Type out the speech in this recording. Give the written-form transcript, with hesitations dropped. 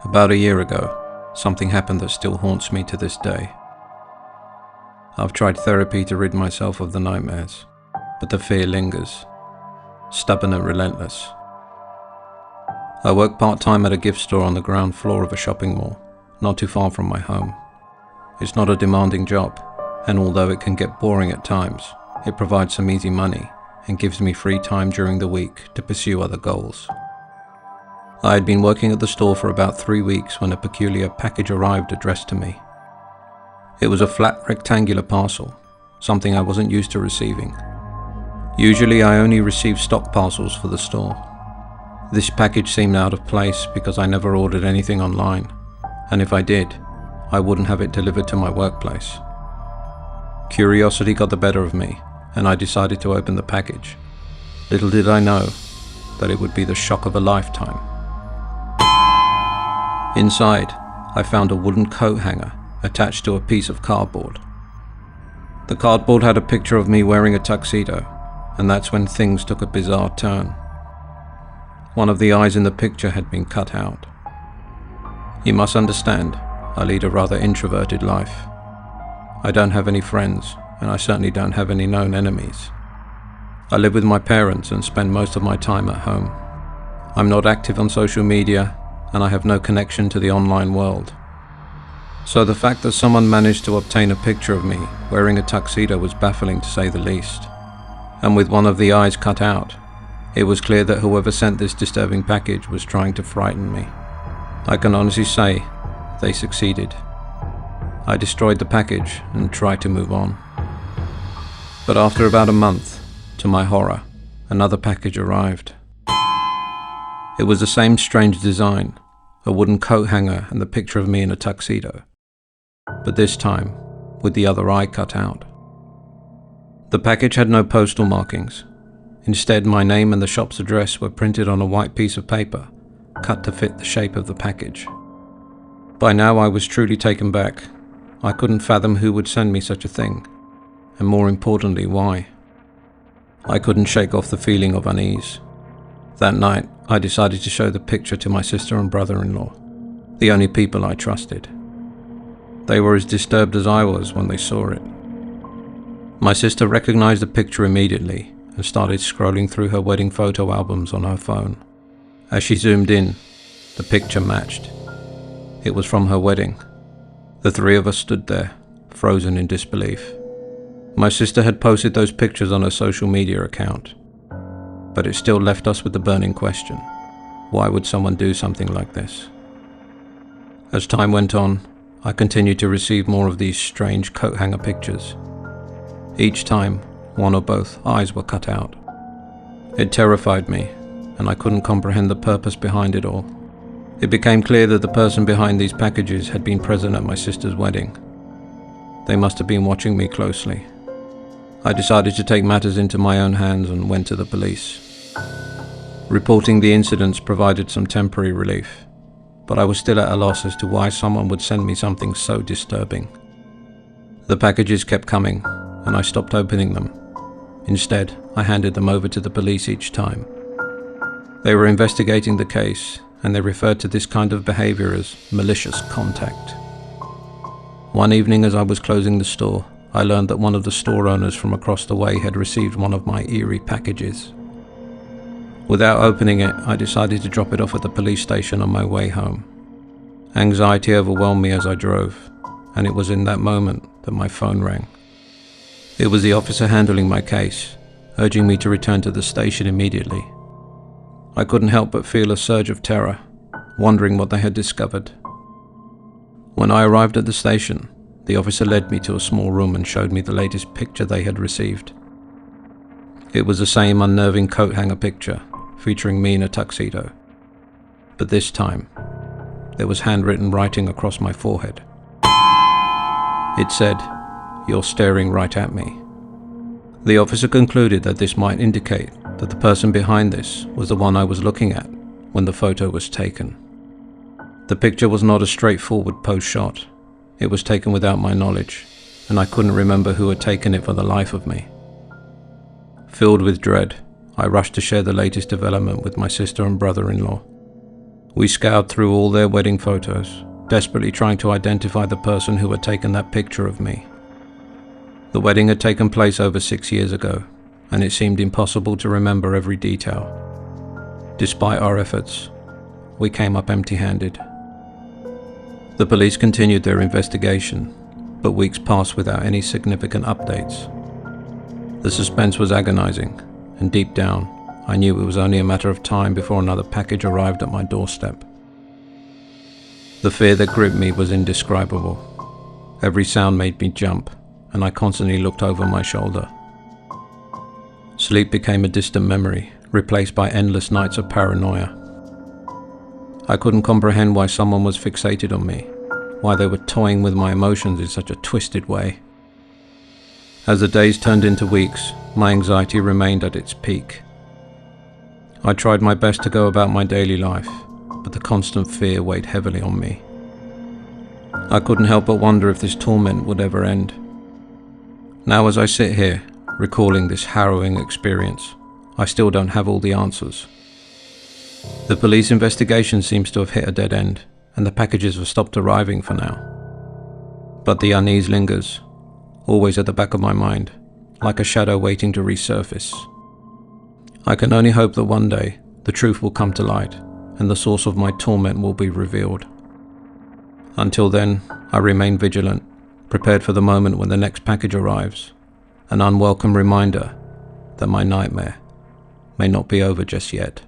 About a year ago, something happened that still haunts me to this day. I've tried therapy to rid myself of the nightmares, but the fear lingers, stubborn and relentless. I work part-time at a gift store on the ground floor of a shopping mall, not too far from my home. It's not a demanding job, and although it can get boring at times, it provides some easy money and gives me free time during the week to pursue other goals. I had been working at the store for about 3 weeks when a peculiar package arrived addressed to me. It was a flat rectangular parcel, something I wasn't used to receiving. Usually I only receive stock parcels for the store. This package seemed out of place because I never ordered anything online, and if I did, I wouldn't have it delivered to my workplace. Curiosity got the better of me, and I decided to open the package. Little did I know that it would be the shock of a lifetime. Inside, I found a wooden coat hanger attached to a piece of cardboard. The cardboard had a picture of me wearing a tuxedo, and that's when things took a bizarre turn. One of the eyes in the picture had been cut out. You must understand, I lead a rather introverted life. I don't have any friends, and I certainly don't have any known enemies. I live with my parents and spend most of my time at home. I'm not active on social media, and I have no connection to the online world. So the fact that someone managed to obtain a picture of me wearing a tuxedo was baffling to say the least. And with one of the eyes cut out, it was clear that whoever sent this disturbing package was trying to frighten me. I can honestly say they succeeded. I destroyed the package and tried to move on. But after about a month, to my horror, another package arrived. It was the same strange design, a wooden coat hanger and the picture of me in a tuxedo, but this time with the other eye cut out. The package had no postal markings. Instead, my name and the shop's address were printed on a white piece of paper, cut to fit the shape of the package. By now I was truly taken back. I couldn't fathom who would send me such a thing, and more importantly, why. I couldn't shake off the feeling of unease. That night, I decided to show the picture to my sister and brother-in-law, the only people I trusted. They were as disturbed as I was when they saw it. My sister recognized the picture immediately and started scrolling through her wedding photo albums on her phone. As she zoomed in, the picture matched. It was from her wedding. The three of us stood there, frozen in disbelief. My sister had posted those pictures on her social media account, but it still left us with the burning question: why would someone do something like this? As time went on, I continued to receive more of these strange coat hanger pictures. Each time, one or both eyes were cut out. It terrified me, and I couldn't comprehend the purpose behind it all. It became clear that the person behind these packages had been present at my sister's wedding. They must have been watching me closely. I decided to take matters into my own hands and went to the police. Reporting the incidents provided some temporary relief, but I was still at a loss as to why someone would send me something so disturbing. The packages kept coming, and I stopped opening them. Instead, I handed them over to the police each time. They were investigating the case, and they referred to this kind of behavior as malicious contact. One evening as I was closing the store, I learned that one of the store owners from across the way had received one of my eerie packages. Without opening it, I decided to drop it off at the police station on my way home. Anxiety overwhelmed me as I drove, and it was in that moment that my phone rang. It was the officer handling my case, urging me to return to the station immediately. I couldn't help but feel a surge of terror, wondering what they had discovered. When I arrived at the station, the officer led me to a small room and showed me the latest picture they had received. It was the same unnerving coat hanger picture, featuring me in a tuxedo. But this time, there was handwritten writing across my forehead. It said, "You're staring right at me." The officer concluded that this might indicate that the person behind this was the one I was looking at when the photo was taken. The picture was not a straightforward pose shot. It was taken without my knowledge, and I couldn't remember who had taken it for the life of me. Filled with dread, I rushed to share the latest development with my sister and brother-in-law. We scoured through all their wedding photos, desperately trying to identify the person who had taken that picture of me. The wedding had taken place over 6 years ago, and it seemed impossible to remember every detail. Despite our efforts, we came up empty-handed. The police continued their investigation, but weeks passed without any significant updates. The suspense was agonizing, and deep down, I knew it was only a matter of time before another package arrived at my doorstep. The fear that gripped me was indescribable. Every sound made me jump, and I constantly looked over my shoulder. Sleep became a distant memory, replaced by endless nights of paranoia. I couldn't comprehend why someone was fixated on me, why they were toying with my emotions in such a twisted way. As the days turned into weeks, my anxiety remained at its peak. I tried my best to go about my daily life, but the constant fear weighed heavily on me. I couldn't help but wonder if this torment would ever end. Now as I sit here, recalling this harrowing experience, I still don't have all the answers. The police investigation seems to have hit a dead end, and the packages have stopped arriving for now. But the unease lingers, always at the back of my mind, like a shadow waiting to resurface. I can only hope that one day the truth will come to light, and the source of my torment will be revealed. Until then, I remain vigilant, prepared for the moment when the next package arrives, an unwelcome reminder that my nightmare may not be over just yet.